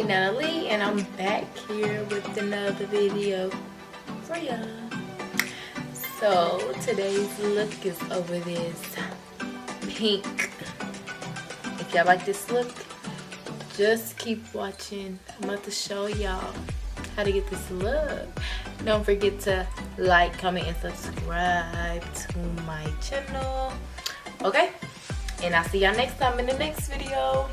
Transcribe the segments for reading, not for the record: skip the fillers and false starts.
Natalie, and I'm back here with another video for y'all. So today's look is over this pink. If y'all like this look, just keep watching. I'm about to show y'all how to get this look. Don't forget to like, comment, and subscribe to my channel. Okay? And I'll see y'all next time in the next video.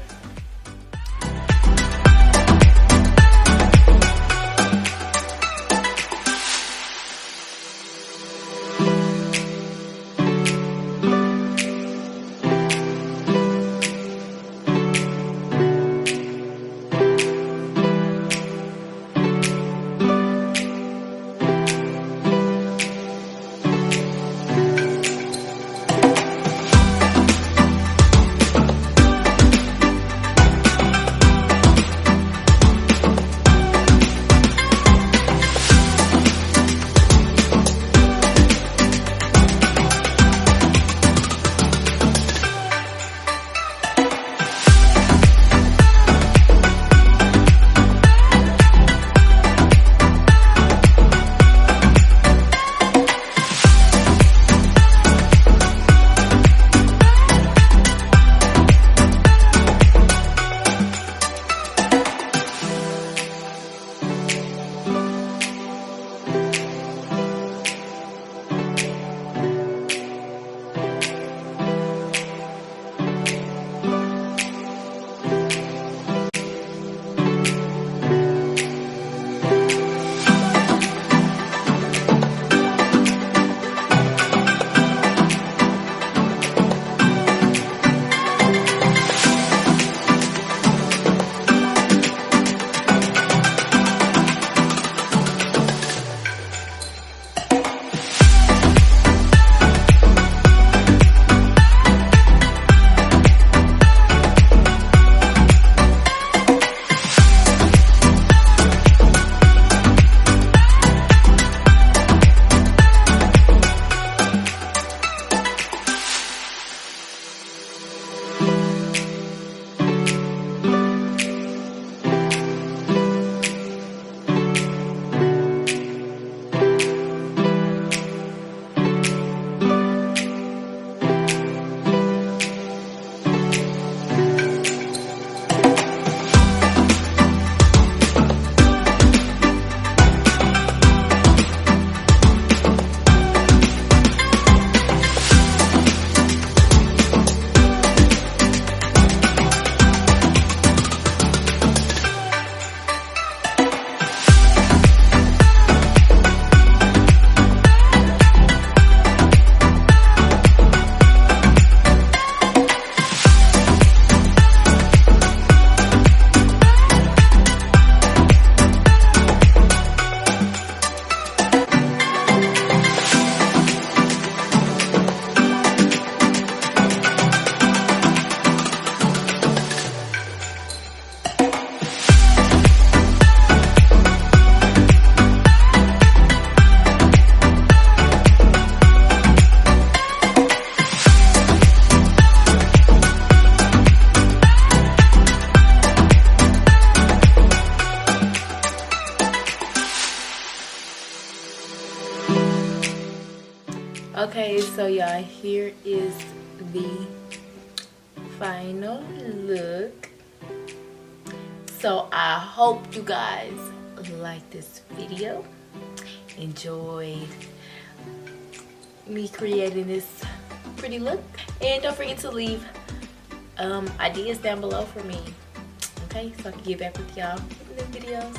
Okay, so y'all, here is the final look. So I hope you guys like this video, enjoyed me creating this pretty look, and don't forget to leave ideas down below for me, okay, so I can get back with y'all in the videos.